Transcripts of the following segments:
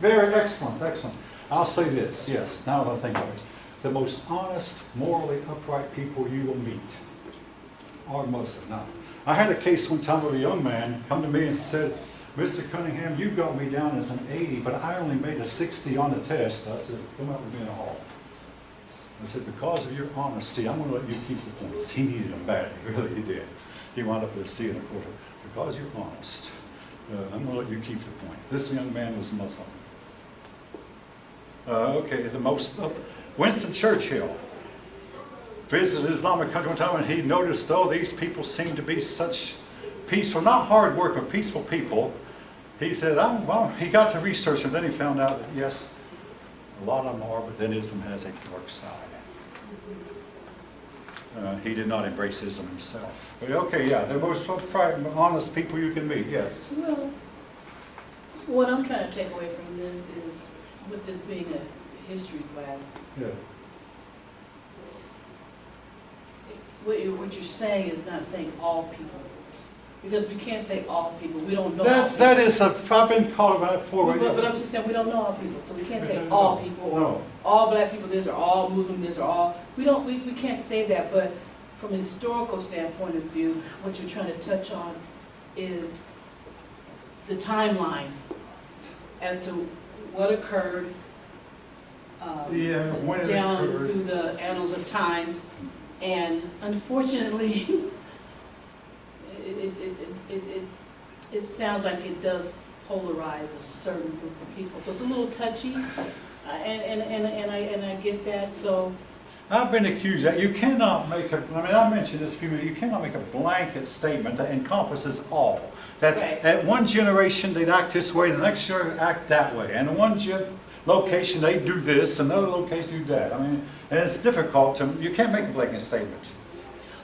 Very excellent, excellent. I'll say this, yes, now that I think of it. The most honest, morally upright people you will meet are Muslim. Now, I had a case one time of a young man come to me and said, Mr. Cunningham, you got me down as an 80, but I only made a 60 on the test. I said, come out with me in the hall. I said, because of your honesty, I'm going to let you keep the points. He needed them badly, really he did. He wound up with a C and a quarter. Because you're honest, I'm going to let you keep the point. This young man was Muslim. Winston Churchill visited an Islamic country one time and he noticed, oh, these people seem to be such peaceful, not hard work, but peaceful people. He said, he got to research and then he found out that yes, a lot of them are, but then Islam has a dark side. He did not embrace Islam himself. But okay, yeah, they're most honest people you can meet, yes. Well, what I'm trying to take away from this is, with this being a history class, Yeah. what you're saying is not saying all people. Because we can't say all people, we don't know I've been called about it before. But I'm just saying, we don't know all people, so we can't say all people, or No. all black people this, or all Muslim this, or all, we can't say that, but from a historical standpoint of view, what you're trying to touch on is the timeline as to what occurred when it down occurred. through the annals of time, and unfortunately, it sounds like it does polarize a certain group of people. So it's a little touchy, and I get that. So I've been accused that you cannot make I mentioned this a few minutes, you cannot make a blanket statement that encompasses all. That Right. at one generation they'd act this way, the next generation act that way. And in one location they do this, another location do that. And it's difficult you can't make a blanket statement.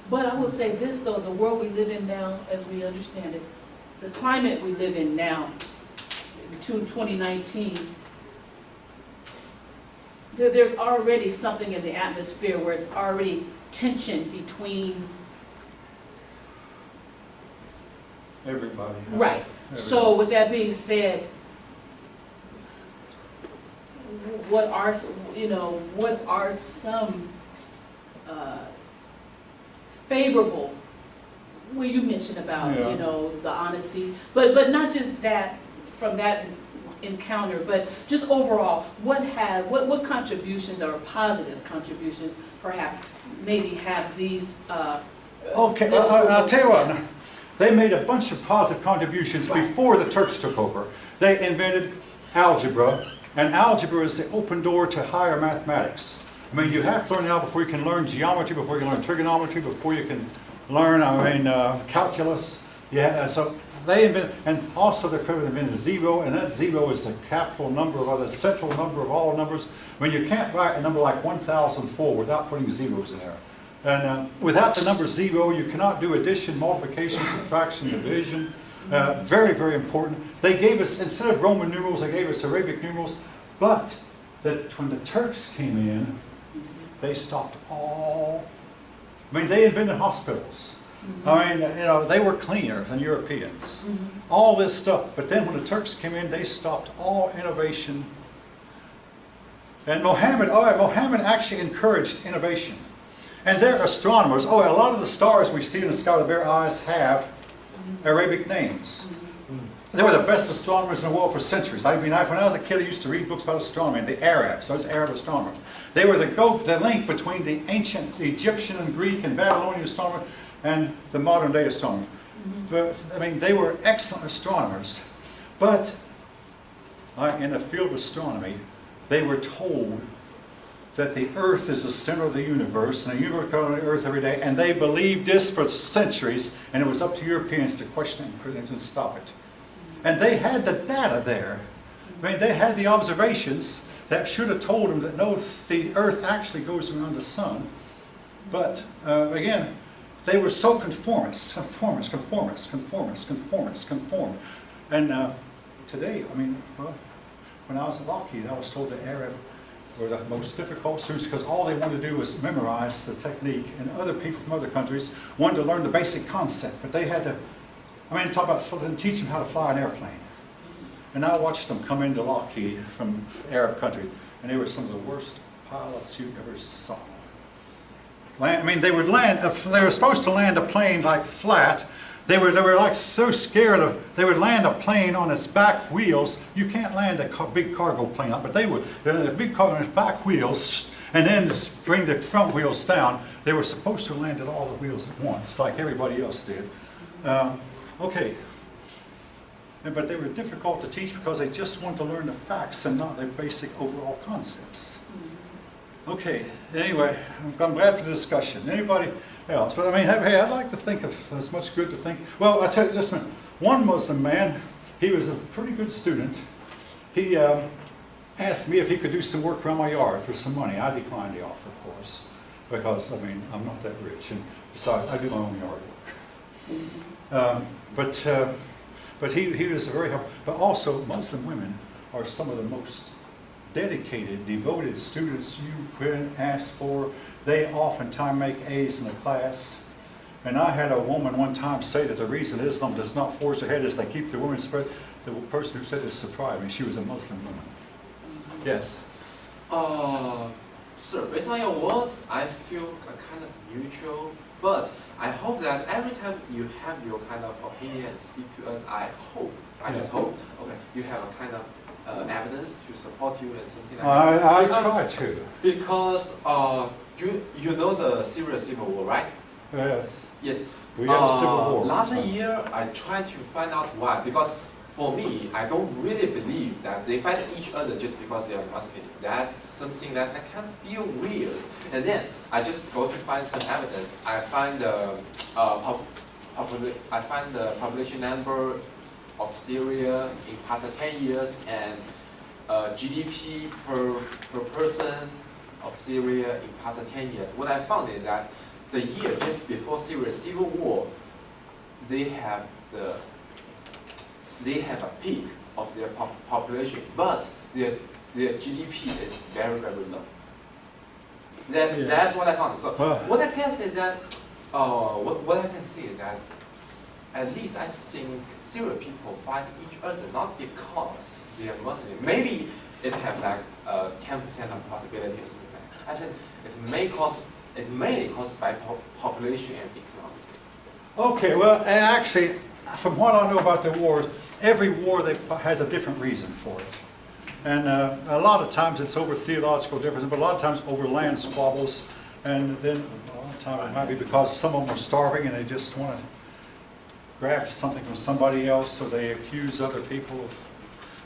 but I will say this though, the world we live in now, as we understand it, the climate we live in now, to 2019, there's already something in the atmosphere where it's already tension between. Everybody. Right. So with that being said, what are some favorable? Well, you mentioned about Yeah. the honesty, but not just that from that encounter, but just overall, what contributions or positive contributions perhaps maybe have these? Okay, I'll tell you what. They made a bunch of positive contributions before the Turks took over. They invented algebra, and algebra is the open door to higher mathematics. You have to learn algebra before you can learn geometry, before you can learn trigonometry, before you can learn, calculus. Yeah, so they invented, and also the Creditor invented zero, and that zero is the capital number of the central number of all numbers. You can't write a number like 1004 without putting zeros in there. And without the number zero, you cannot do addition, multiplication, subtraction, division. Very, very important. They gave us, instead of Roman numerals, they gave us Arabic numerals. But when the Turks came in, they stopped all. They invented hospitals. They were cleaner than Europeans. All this stuff. But then when the Turks came in, they stopped all innovation. And Mohammed actually encouraged innovation. And they're astronomers. A lot of the stars we see in the sky with bare eyes have Arabic names. They were the best astronomers in the world for centuries. When I was a kid, I used to read books about astronomy, and the Arabs, those Arab astronomers. They were the link between the ancient Egyptian and Greek and Babylonian astronomers and the modern day astronomers. But, they were excellent astronomers. But in the field of astronomy, they were told that the earth is the center of the universe, and the universe goes on the earth every day, and they believed this for centuries, and it was up to Europeans to question it and stop it. And they had the data there. They had the observations that should have told them that no, the earth actually goes around the sun. But again, they were so conformist. And today, when I was at Lockheed, I was told the Arab were the most difficult students because all they wanted to do was memorize the technique, and other people from other countries wanted to learn the basic concept, but they had to, talk about teach them how to fly an airplane. And I watched them come into Lockheed from Arab country, and they were some of the worst pilots you ever saw. I mean, they would land, they were supposed to land a plane like flat. They were like so scared of, they would land a plane on its back wheels. You can't land a big cargo plane up, but they would. They had a big car on its back wheels, and then bring the front wheels down. They were supposed to land at all the wheels at once, like everybody else did. Okay. But they were difficult to teach because they just wanted to learn the facts and not the basic overall concepts. Okay, anyway, I'm glad for the discussion. Anybody else? But I mean, hey, I'd like to think of as much good to think. Well, I'll tell you this one. One Muslim man, he was a pretty good student. He asked me if he could do some work around my yard for some money. I declined the offer, of course, because, I mean, I'm not that rich. And besides, I do my own yard work. But he was very helpful. But also, Muslim women are some of the most dedicated, devoted students you could ask for. They oftentimes make A's in the class. And I had a woman one time say that the reason Islam does not forge ahead is they keep the women spread. The person who said this surprised me. She was a Muslim woman. Yes? Sir, based on your words, I feel kind of neutral. But I hope that every time you have your kind of opinion and speak to us, I just hope, okay, you have a kind of evidence to support you and something like that. I try to. Because you know the Syria civil war, right? Yes. Yes. We had a civil war. Last year, I tried to find out why. Because for me, I don't really believe that they fight each other just because they are Muslim. That's something that I can feel weird. And then I just go to find some evidence. I find the population number of Syria in past 10 years and GDP per person of Syria in past 10 years. What I found is that the year just before Syria civil war, they have a peak of their population, but their GDP is very, very low. That's what I found. So what I can say is that what I can say is that at least I think Syrian people fight each other not because they are Muslim. Maybe it have like 10% of possibility or something like that. I said it mainly caused by population and economic. Okay, well, actually, from what I know about the wars, every war has a different reason for it. And a lot of times it's over theological differences, but a lot of times over land squabbles. And then a lot of times it might be because some of them are starving and they just want to grab something from somebody else, so they accuse other people of.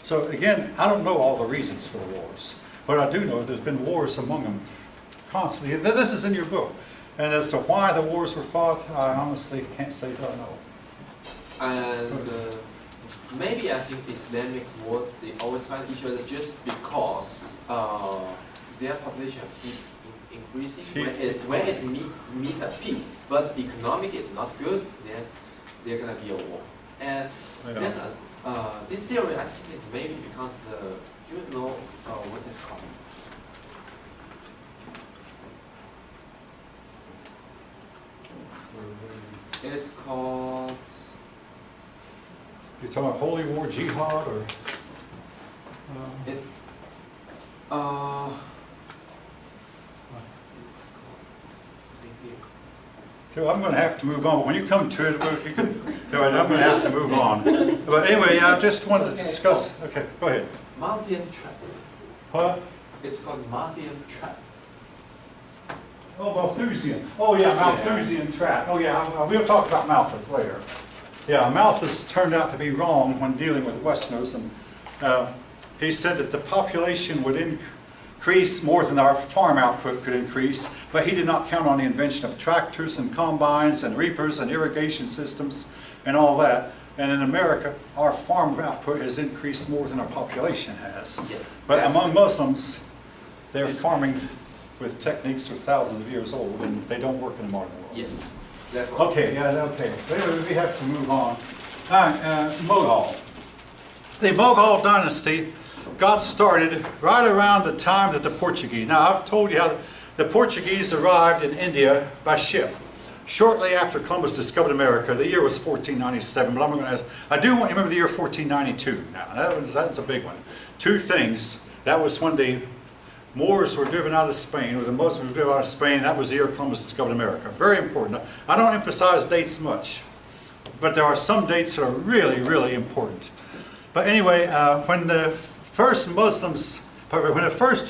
So again, I don't know all the reasons for the wars, but I do know there's been wars among them constantly. This is in your book. And as to why the wars were fought, I honestly can't say that I know. And maybe I think Islamic wars, they always find each other just because their population keep increasing. When it meet a peak, but economic is not good, then there's gonna be a war. And there's this theory, I think it maybe because do you know what's it called? It's called. You're talking about holy war, jihad, or? It's So I'm going to have to move on. But when you come to it, I'm going to have to move on. But anyway, I just wanted to discuss. Okay, go ahead. Malthian trap. What? It's called Malthian trap. Oh, Malthusian. Oh, yeah, Malthusian trap. Oh, yeah, we'll talk about Malthus later. Yeah, Malthus turned out to be wrong when dealing with Westerners, and he said that the population would increase more than our farm output could increase, but he did not count on the invention of tractors and combines and reapers and irrigation systems and all that. And in America, our farm output has increased more than our population has. Yes. But among Muslims, they're farming with techniques that are thousands of years old, and they don't work in the modern world. Yes. That's what Okay, yeah, okay. Anyway, we have to move on. Mughal. The Mughal dynasty got started right around the time that the Portuguese. Now, I've told you how the Portuguese arrived in India by ship. shortly after Columbus discovered America. The year was 1497, but I'm going to. I do want you to remember the year 1492. Now that's a big one. Two things. That was when the Moors were driven out of Spain, or the Muslims were driven out of Spain. That was the year Columbus discovered America. Very important. I don't emphasize dates much, but there are some dates that are really, really important. But anyway, when the first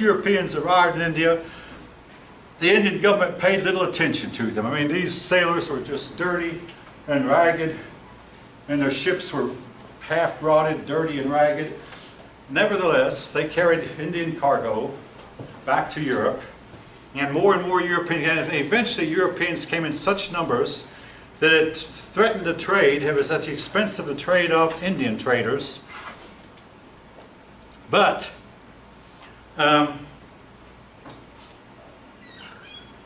Europeans arrived in India, the Indian government paid little attention to them. I mean, these sailors were just dirty and ragged, and their ships were half rotted, dirty and ragged. Nevertheless, they carried Indian cargo back to Europe, and more Europeans, and eventually Europeans came in such numbers that it threatened the trade. It was at the expense of the trade of Indian traders. But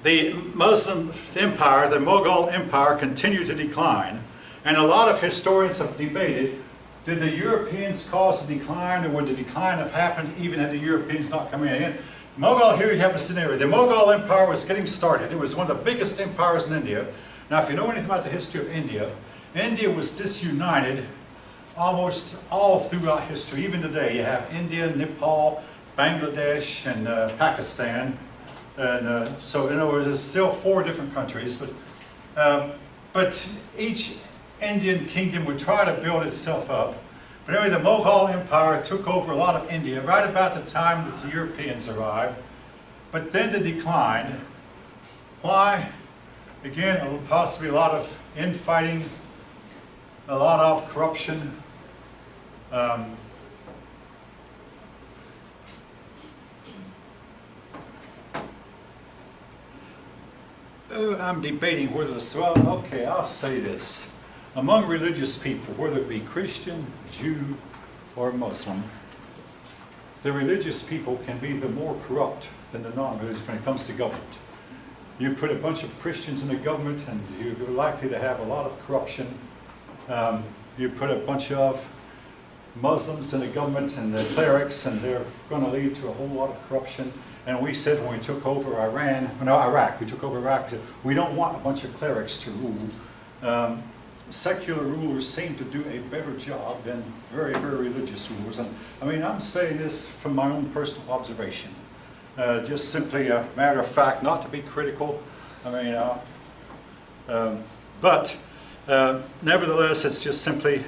the Muslim empire, the Mughal empire, continued to decline. And a lot of historians have debated, did the Europeans cause the decline, or would the decline have happened even had the Europeans not come in? Again, Mughal, here you have a scenario. The Mughal Empire was getting started. It was one of the biggest empires in India. Now, if you know anything about the history of India, India was disunited almost all throughout history. Even today, you have India, Nepal, Bangladesh, and Pakistan. And so, in other words, there's still 4 different countries. But each Indian kingdom would try to build itself up. But anyway, the Mughal Empire took over a lot of India right about the time that the Europeans arrived. But then they declined. Why? Again, possibly a lot of infighting, a lot of corruption. I'm debating whether to, well, okay, I'll say this. Among religious people, whether it be Christian, Jew, or Muslim, the religious people can be the more corrupt than the non-religious when it comes to government. You put a bunch of Christians in the government and you're likely to have a lot of corruption. You put a bunch of Muslims in the government and the clerics, and they're going to lead to a whole lot of corruption. And we said when we took over Iraq, we took over Iraq, we don't want a bunch of clerics to rule. Secular rulers seem to do a better job than very, very religious rulers. And I mean, I'm saying this from my own personal observation. Just simply a matter of fact, not to be critical. I mean, but nevertheless, it's just simply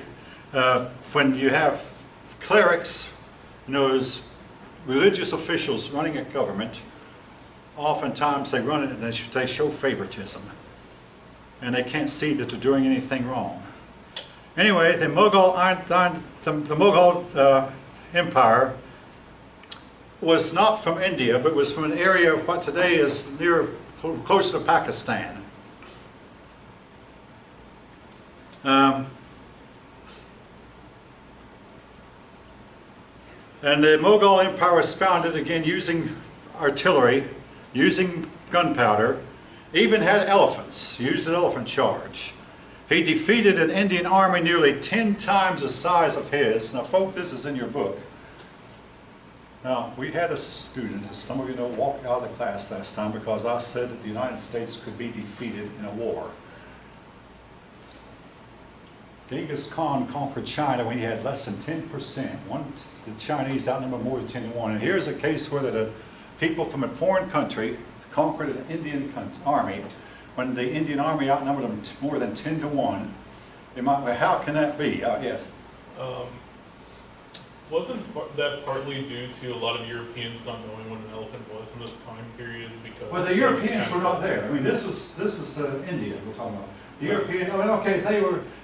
when you have clerics, as religious officials running a government, oftentimes they run it and they show favoritism. And they can't see that they're doing anything wrong. Anyway, the Mughal Empire was not from India, but was from an area of what today is close to Pakistan. And the Mughal Empire was founded again using artillery, using gunpowder, even had elephants, used an elephant charge. He defeated an Indian army nearly 10 times the size of his. Now, folks, this is in your book. Now, we had a student, as some of you know, walk out of the class last time because I said that the United States could be defeated in a war. Genghis Khan conquered China when he had less than 10%. The Chinese outnumbered more than 10 to 1. And here's a case where the people from a foreign country conquered an Indian army when the Indian army outnumbered them more than 10 to 1. They might, well, how can that be? Yes. Wasn't that partly due to a lot of Europeans not knowing what an elephant was in this time period? Because well, the Europeans were not there. I mean, this was India we're talking about. The Europeans, okay,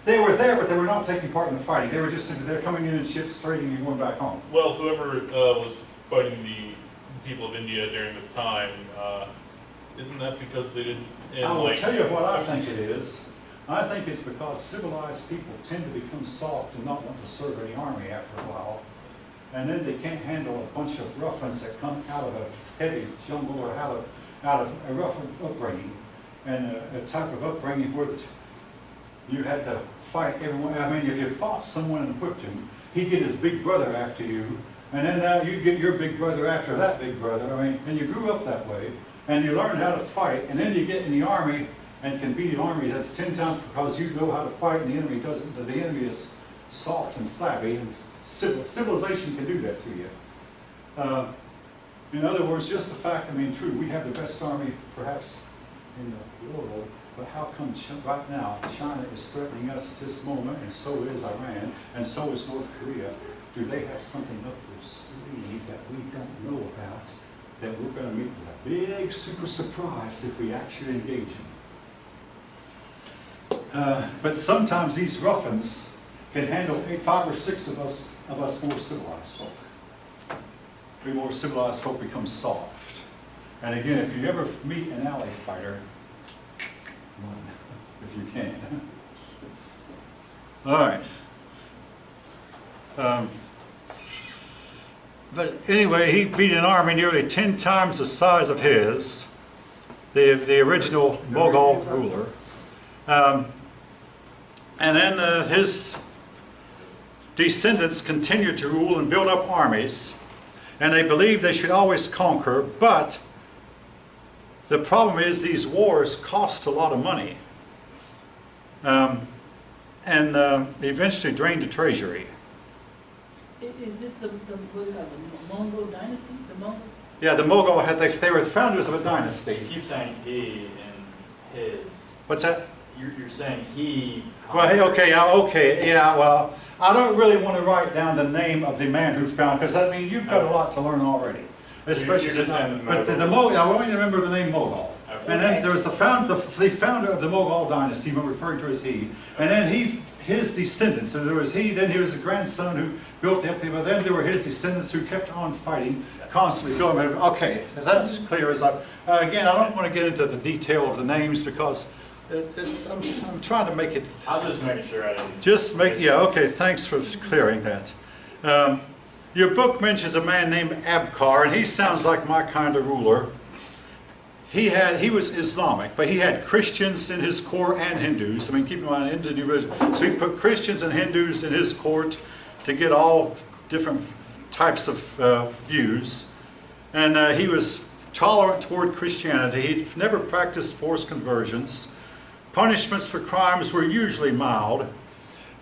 they were there, but they were not taking part in the fighting. They were just simply they're coming in ships, trading, and going back home. Well, whoever was fighting the people of India during this time, isn't that because they didn't? I will tell you what I think it is. I think it's because civilized people tend to become soft and not want to serve any army after a while. And then they can't handle a bunch of ruffians that come out of a heavy jungle or out of a rough upbringing. And a type of upbringing where you had to fight everyone. I mean, if you fought someone and whipped him, he'd get his big brother after you. And then now you get your big brother after that big brother. I mean, and you grew up that way. And you learn how to fight. And then you get in the army, and can beat an army that's 10 times because you know how to fight and the enemy doesn't. The enemy is soft and flabby, and civilization can do that to you. In other words, just the fact, I mean, true, we have the best army perhaps in the world, but how come right now China is threatening us at this moment, and so is Iran, and so is North Korea? Do they have something up their sleeve that we don't know about, that we're going to meet with a big super surprise if we actually engage them? But sometimes these ruffians can handle 5 or 6 of us more civilized folk. We more civilized folk become soft. And again, if you ever meet an alley fighter, run if you can. All right. But anyway, he beat an army nearly 10 times the size of his, the original Mughal ruler. And then his descendants continued to rule and build up armies, and they believed they should always conquer, but the problem is these wars cost a lot of money, and eventually drained the treasury. Is this the what do you call it, the Mongol dynasty? The Mongol? Yeah, the Mughal had, they were the founders of a dynasty. You keep saying he and his. What's that? You're saying he. Well, hey, okay, yeah, well, I don't really want to write down the name of the man who found, because I mean, you've got a lot to learn already. Especially, you're just saying the but the Mughal. Mughal, I want you to remember the name Mughal. Okay. And then there was the founder of the Mughal dynasty, I'm referring to as he. And then his descendants, so there was he, then he was a grandson who built the empire, but then there were his descendants who kept on fighting, constantly going. Okay, is that as clear as I, again, I don't want to get into the detail of the names because I'm trying to make it. I was just making sure I didn't. Just make, yeah, okay, thanks for clearing that. Your book mentions a man named Abkar, and he sounds like my kind of ruler. He was Islamic, but he had Christians in his court and Hindus. I mean, keep in mind, Indian religion. So he put Christians and Hindus in his court to get all different types of views. And he was tolerant toward Christianity. He never practiced forced conversions. Punishments for crimes were usually mild.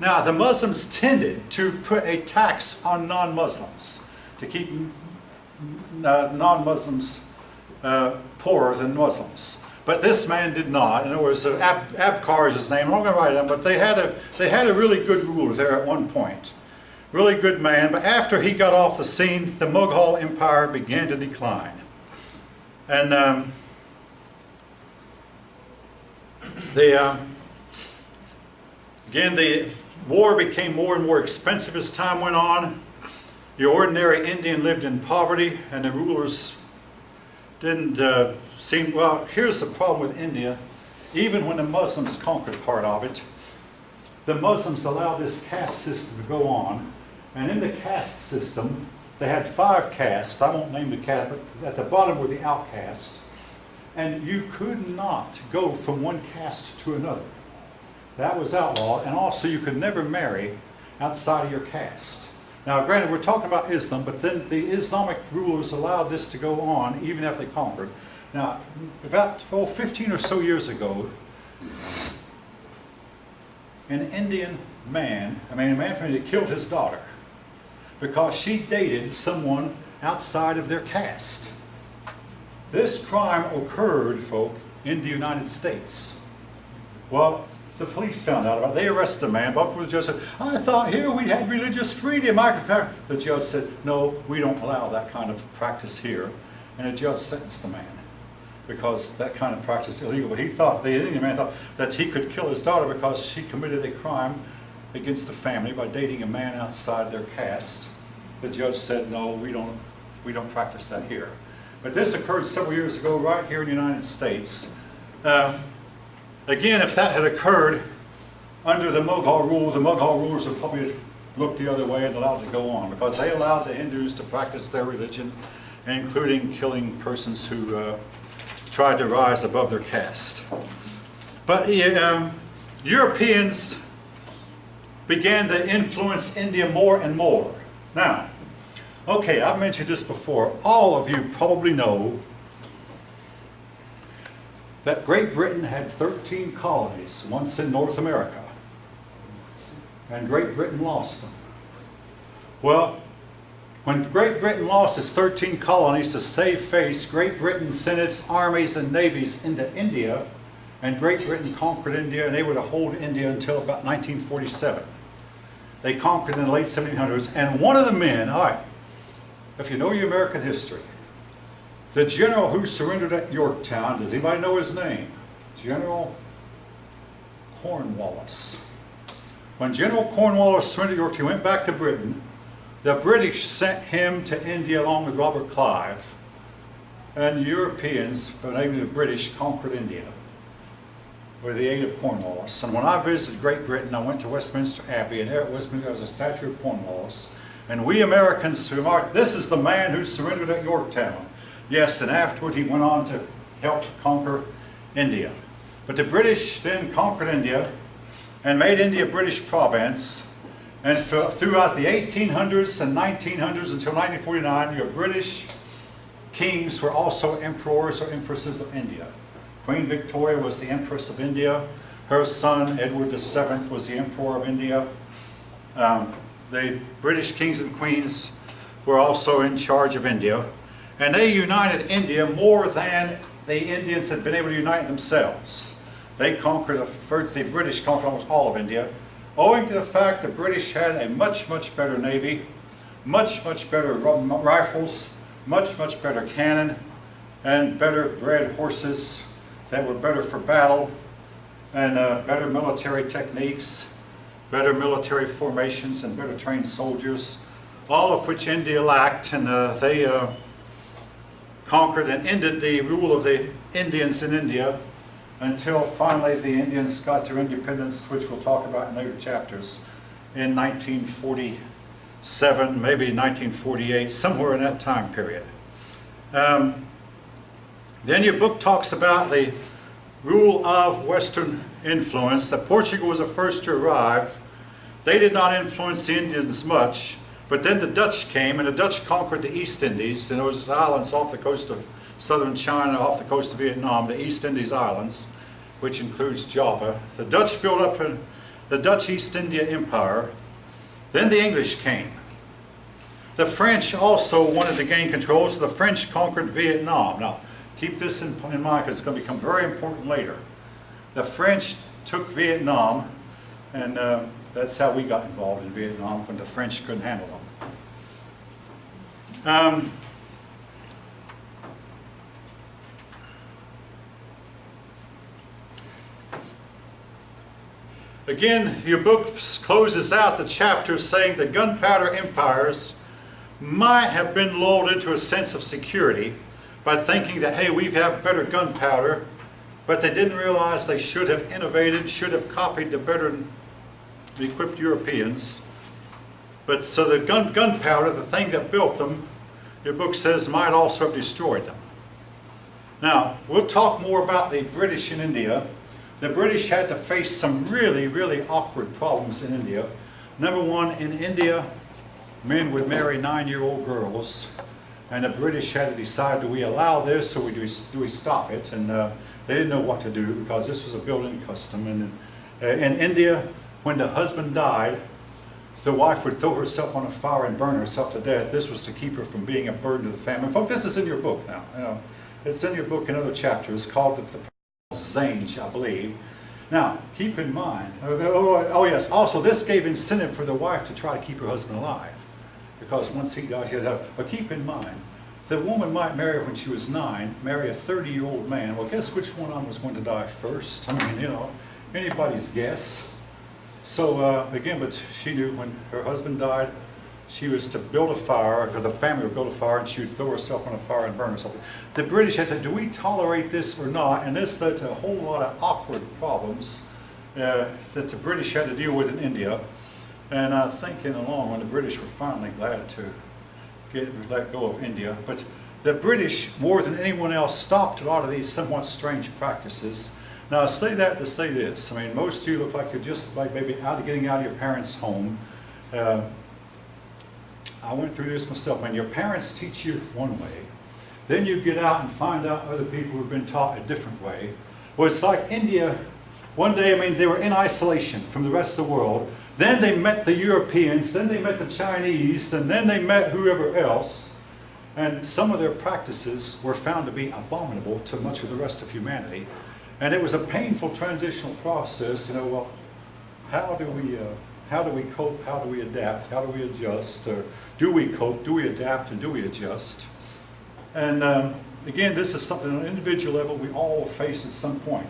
Now, the Muslims tended to put a tax on non-Muslims to keep non-Muslims poorer than Muslims. But this man did not. In other words, Abkar is his name. I'm not going to write it down, but they had a really good ruler there at one point. Really good man. But after he got off the scene, the Mughal Empire began to decline. And again, the war became more and more expensive as time went on. The ordinary Indian lived in poverty, and the rulers didn't seem, well, here's the problem with India. Even when the Muslims conquered part of it, the Muslims allowed this caste system to go on. And in the caste system, they had 5 castes. I won't name the caste, but at the bottom were the outcasts. And you could not go from one caste to another. That was outlawed. And also you could never marry outside of your caste. Now, granted, we're talking about Islam, but then the Islamic rulers allowed this to go on even after they conquered. Now, about 15 or so years ago, an Indian man, a man from India, killed his daughter because she dated someone outside of their caste. This crime occurred, folk, in the United States. Well, the police found out about it. They arrested the man, brought before the judge, said, I thought here we had religious freedom. The judge said, no, we don't allow that kind of practice here. And the judge sentenced the man because that kind of practice is illegal. But he thought, the Indian man thought that he could kill his daughter because she committed a crime against the family by dating a man outside their caste. The judge said, no, we don't practice that here. But this occurred several years ago right here in the United States. Again, if that had occurred under the Mughal rule, the Mughal rulers would probably look the other way and allowed it to go on because they allowed the Hindus to practice their religion, including killing persons who tried to rise above their caste. But Europeans began to influence India more and more. Now, okay, I've mentioned this before. All of you probably know that Great Britain had 13 colonies once in North America, and Great Britain lost them. Well, when Great Britain lost its 13 colonies to save face, Great Britain sent its armies and navies into India, and Great Britain conquered India, and they were to hold India until about 1947. They conquered in the late 1700s, and one of the men, all right, if you know your American history, the general who surrendered at Yorktown, does anybody know his name? General Cornwallis. When General Cornwallis surrendered at Yorktown, he went back to Britain. The British sent him to India along with Robert Clive, and the Europeans, but namely the British, conquered India with the aid of Cornwallis. And when I visited Great Britain, I went to Westminster Abbey, and there at Westminster there was a statue of Cornwallis. And we Americans remarked, this is the man who surrendered at Yorktown. Yes, and afterward he went on to help conquer India. But the British then conquered India and made India a British province. And throughout the 1800s and 1900s until 1949, your British kings were also emperors or empresses of India. Queen Victoria was the Empress of India. Her son, Edward VII, was the Emperor of India. The British kings and queens were also in charge of India. And they united India more than the Indians had been able to unite themselves. They conquered, the British conquered almost all of India, owing to the fact the British had a much, much better navy, much, much better rifles, much, much better cannon, and better bred horses that were better for battle, and better military techniques, better military formations, and better trained soldiers, all of which India lacked, and they conquered and ended the rule of the Indians in India until finally the Indians got their independence, which we'll talk about in later chapters, in 1947, maybe 1948, somewhere in that time period. Then your book talks about the rule of Western influence, that Portugal was the first to arrive. They did not influence the Indians much, but then the Dutch came, and the Dutch conquered the East Indies, and those islands off the coast of southern China, off the coast of Vietnam, the East Indies Islands, which includes Java. The Dutch built up the Dutch East India Empire. Then the English came. The French also wanted to gain control, so the French conquered Vietnam. Now, keep this in mind because it's going to become very important later. The French took Vietnam, and that's how we got involved in Vietnam, when the French couldn't handle them. Again, your book closes out the chapter saying the gunpowder empires might have been lulled into a sense of security by thinking that, hey, we have better gunpowder, but they didn't realize they should have innovated, should have copied the better equipped Europeans. But so the gunpowder, the thing that built them, your book says, might also have destroyed them. Now, we'll talk more about the British in India. The British had to face some really, really awkward problems in India. Number one, in India, men would marry 9-year-old girls, and the British had to decide, do we allow this or do we stop it? And they didn't know what to do because this was a built-in custom. And in India, when the husband died, the wife would throw herself on a fire and burn herself to death. This was to keep her from being a burden to the family. Folks, this is in your book now. You know, it's in your book in other chapters called the Zange, I believe. Now, keep in mind, oh yes, also this gave incentive for the wife to try to keep her husband alive. Because once he died, she had to have, but keep in mind, the woman might marry when she was 9, marry a 30-year-old man. Well, guess which one of them was going to die first? I mean, you know, anybody's guess. So again, but she knew when her husband died, she was to build a fire, or the family would build a fire, and she would throw herself on a fire and burn herself. The British had said, do we tolerate this or not? And this led to a whole lot of awkward problems that the British had to deal with in India. And I think in the long run, the British were finally glad to let go of India. But the British, more than anyone else, stopped a lot of these somewhat strange practices. Now, I say that to say this. I mean, most of you look like you're just like maybe getting out of your parents' home. I went through this myself. When your parents teach you one way, then you get out and find out other people who've been taught a different way. Well, it's like India, one day, I mean, they were in isolation from the rest of the world. Then they met the Europeans, then they met the Chinese, and then they met whoever else. And some of their practices were found to be abominable to much of the rest of humanity. And it was a painful transitional process, you know, well, how do we cope, how do we adapt, how do we adjust, or do we cope, do we adapt, and do we adjust? And again, this is something on an individual level we all face at some point.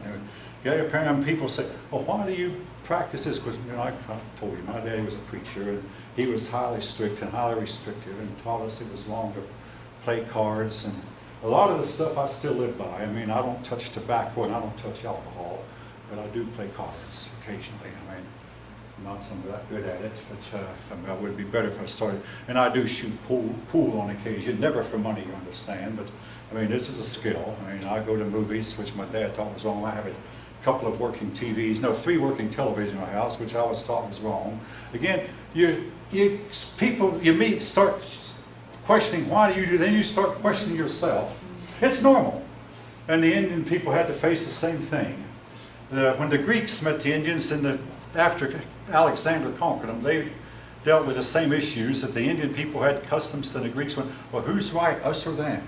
Okay, apparently people say, well, why do you practice this? Because, you know, I told you, my daddy was a preacher, and he was highly strict and highly restrictive, and taught us it was wrong to play cards, and a lot of the stuff I still live by. I mean, I don't touch tobacco and I don't touch alcohol, but I do play cards occasionally. I mean, I'm not so that good at it, but I mean, it would be better if I started. And I do shoot pool on occasion, never for money, you understand, but I mean, this is a skill. I mean, I go to movies, which my dad thought was wrong. I have a couple of working TVs, no, 3 working television in my house, which I was taught was wrong. Again, people you meet start questioning, why do you do, then you start questioning yourself. It's normal. And the Indian people had to face the same thing. When the Greeks met the Indians after Alexander conquered them, they dealt with the same issues that the Indian people had customs, and the Greeks went, well, who's right, us or them?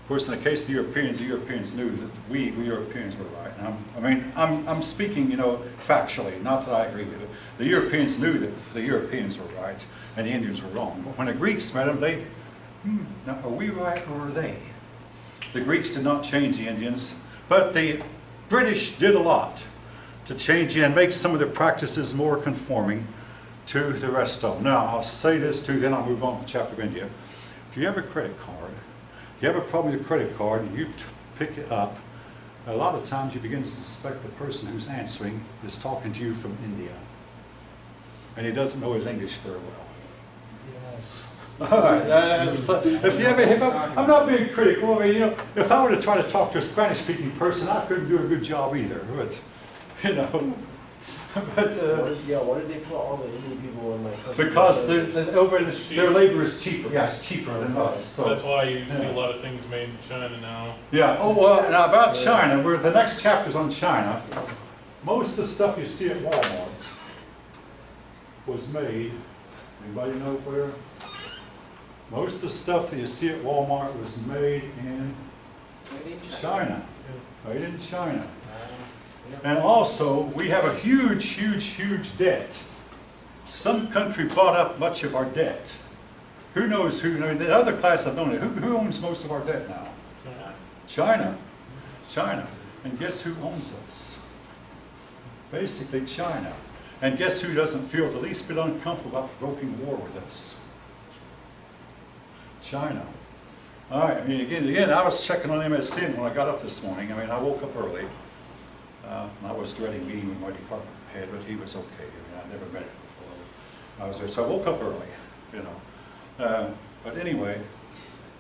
Of course, in the case of the Europeans knew that we Europeans were right. And I'm speaking, you know, factually, not that I agree with it. The Europeans knew that the Europeans were right and the Indians were wrong. But when the Greeks met them, now are we right or are they? The Greeks did not change the Indians, but the British did a lot to change and make some of their practices more conforming to the rest of them. Now, I'll say this too, then I'll move on to the chapter of India. If you have a credit card, if you have a problem with your credit card and you pick it up, a lot of times you begin to suspect the person who's answering is talking to you from India. And he doesn't know his English very well. All right, if you have a hiccup, I'm not being critical. I mean, you know, if I were to try to talk to a Spanish-speaking person, I couldn't do a good job either. But, you know, but why did they put all the Indian people in my country? because their labor is cheaper. Yeah, it's cheaper than us. So. That's why you see a lot of things made in China now. Yeah. Oh well. Now about China, the next chapter's on China. Most of the stuff you see at Walmart was made. Anybody know where? Most of the stuff that you see at Walmart was made in China. Made in China. And also, we have a huge, huge, huge debt. Some country bought up much of our debt. Who knows who? I mean, the other class I've known it. Who owns most of our debt now? China. China. And guess who owns us? Basically, China. And guess who doesn't feel the least bit uncomfortable about provoking war with us? China. All right, I mean, again, I was checking on MSN when I got up this morning. I mean, I woke up early. I was dreading meeting with my department head, but he was okay. I mean, I'd never met him before. I was there, so I woke up early, you know. But anyway,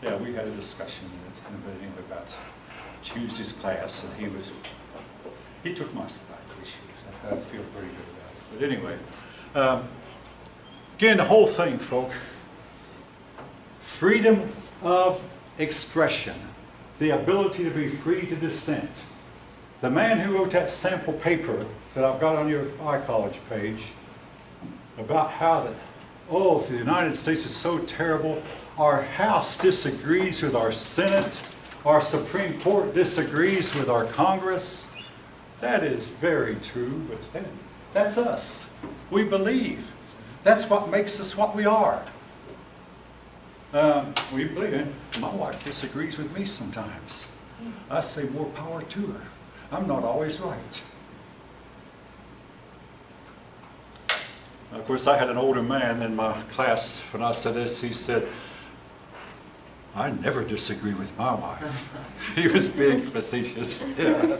yeah, we had a discussion about Tuesday's class, and he took my side issues. I feel pretty good about it. But anyway, again, the whole thing, folk. Freedom of expression, the ability to be free to dissent. The man who wrote that sample paper that I've got on your iCollege page about how the United States is so terrible, our House disagrees with our Senate, our Supreme Court disagrees with our Congress. That is very true, but that's us. We believe. That's what makes us what we are. We believe it. My wife disagrees with me sometimes. I say more power to her. I'm not always right. Of course, I had an older man in my class when I said this. He said, I never disagree with my wife. He was being facetious. Yeah.